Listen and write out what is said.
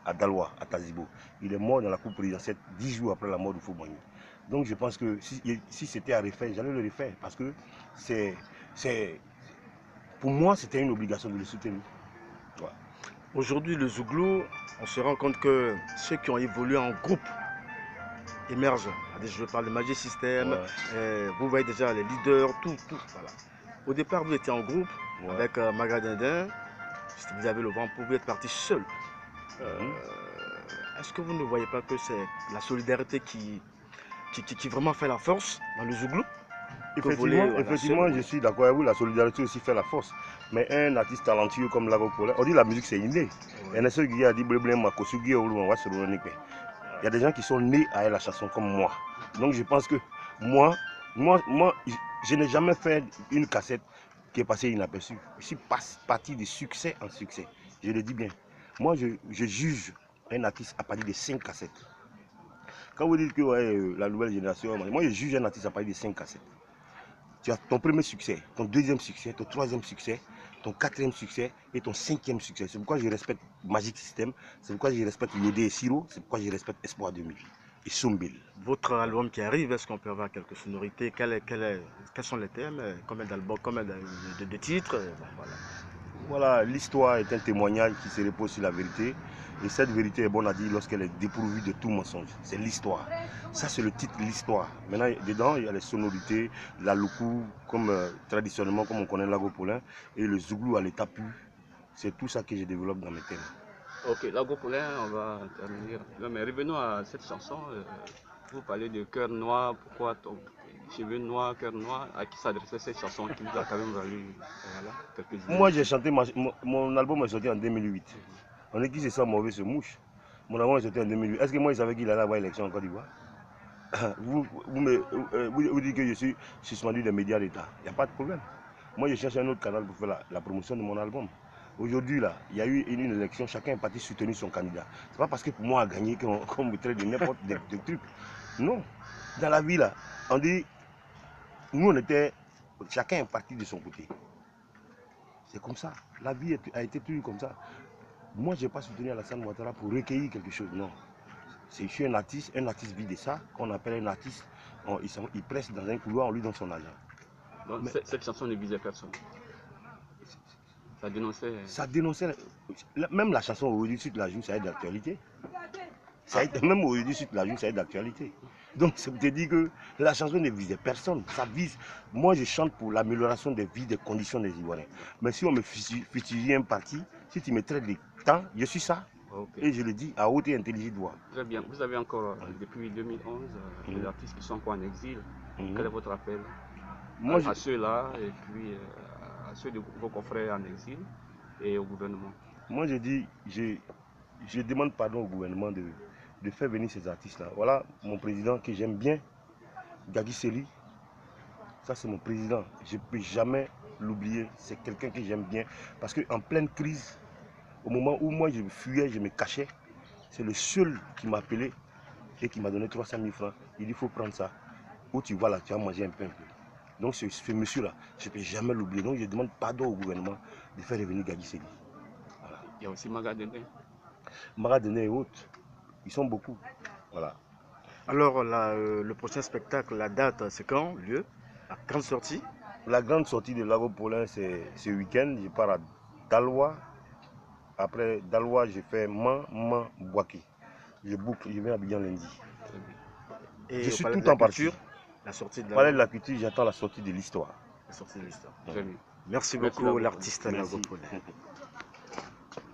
à Daloa, à Tazibo. Il est mort dans la cour présidentielle 10 jours après la mort de Fouboigny. Donc je pense que si c'était à refaire, j'allais le refaire parce que pour moi, c'était une obligation de le soutenir. Ouais. Aujourd'hui, le Zouglou, on se rend compte que ceux qui ont évolué en groupe émergent. Je parle de Magic System, Ouais. vous voyez déjà les leaders, tout. Voilà. Au départ, vous étiez en groupe avec Magadindin, vous avez le vent pour vous être parti seul. Est-ce que vous ne voyez pas que c'est la solidarité qui vraiment fait la force dans le Zouglou? Effectivement, je suis d'accord avec vous, la solidarité aussi fait la force. Mais un artiste talentueux comme Lago Paulin, on dit la musique c'est inné. Il y a ceux qui ont dit il y a des gens qui sont nés à la chanson comme moi. Donc je pense que moi je n'ai jamais fait une cassette qui est passée inaperçue. Je suis parti de succès en succès. Je le dis bien. Moi, je juge un artiste à partir de 5 cassettes. Quand vous dites que la nouvelle génération, moi je juge un artiste à partir de 5 cassettes. Tu as ton premier succès, ton deuxième succès, ton troisième succès, ton quatrième succès et ton cinquième succès. C'est pourquoi je respecte Magic System, c'est pourquoi je respecte Yodé et Siro, c'est pourquoi je respecte Espoir 2000 et Sombil. Votre album qui arrive, est-ce qu'on peut avoir quelques sonorités? Quels sont les thèmes? Combien d'albums, combien de titres? Voilà, l'histoire est un témoignage qui se repose sur la vérité. Et cette vérité est bonne à dire lorsqu'elle est dépourvue de tout mensonge. C'est l'histoire. Ça, c'est le titre, l'histoire. Maintenant, dedans, il y a les sonorités, la loukou, comme traditionnellement, comme on connaît Lago Paulin, et le zouglou à l'état pur. C'est tout ça que je développe dans mes thèmes. Ok, Lago Paulin, on va terminer. Mais revenons à cette chanson. Vous parlez de cœur noir. Pourquoi ton cheveux noirs, cœur noir? À qui s'adressait cette chanson qui vous a quand même valu quelques idées? Moi, j'ai chanté, mon album est sorti en 2008. On est qui se sent mauvais se mouche. Mon album est sorti en 2008. Est-ce que moi, il savait qu'il allait avoir l'élection en Côte d'Ivoire? Vous dites que je suis suspendu des médias d'État. Il n'y a pas de problème. Moi, je cherche un autre canal pour faire la promotion de mon album. Aujourd'hui, là, il y a eu une élection, chacun est parti soutenir son candidat. C'est pas parce que pour moi, à gagner qu'on me traite de n'importe quel truc. Non. Dans la vie, là, on dit, nous, chacun est parti de son côté. C'est comme ça. La vie a été toujours comme ça. Moi, je n'ai pas soutenu Alassane Ouattara pour recueillir quelque chose, non. Je suis un artiste vit de ça, qu'on appelle un artiste, il presse dans un couloir, on lui donne son argent. Donc cette chanson ne visait personne. Ça dénonçait. Ça dénonçait. Même la chanson aujourd'hui, si tu la joues, ça est d'actualité. Même aujourd'hui, si tu la joues, ça est d'actualité. Donc, ça te dit que la chanson ne visait personne. Ça vise. Moi, je chante pour l'amélioration des vies, des conditions des Ivoiriens. Mais si on me fusille un parti, si tu me traites de temps, je suis ça. Okay. Et je le dis à haute et intelligible voix. Très bien. Vous avez encore, depuis 2011, des artistes qui sont encore en exil. Quel est votre appel à ceux-là et puis à ceux de vos confrères en exil et au gouvernement? Moi, je dis, je demande pardon au gouvernement de faire venir ces artistes-là. Voilà mon président que j'aime bien, Gagui Seli. Ça, c'est mon président. Je ne peux jamais l'oublier. C'est quelqu'un que j'aime bien. Parce qu'en pleine crise, au moment où moi je fuyais, je me cachais, c'est le seul qui m'a appelé et qui m'a donné 300 000 francs. Il dit, il faut prendre ça. Où tu vas là, tu vas manger un peu. Donc ce monsieur-là, je ne peux jamais l'oublier. Donc je demande pardon au gouvernement de faire revenir Gagui Seli. Voilà. Il y a aussi Magadene. Magadene et autres. Ils sont beaucoup. Voilà. Alors, le prochain spectacle, la date, c'est quand? Lieu? La grande sortie? La grande sortie de Lago Paulin, c'est ce week-end. Je pars à Daloa. Après Daloa, je fais Boaki. Je boucle, je viens à Abidjan lundi. Et je suis tout le temps parti. La sortie de Parler de la culture, j'attends la sortie de l'histoire. La sortie de l'histoire. Très bien. Merci beaucoup, l'artiste Lago Paulin.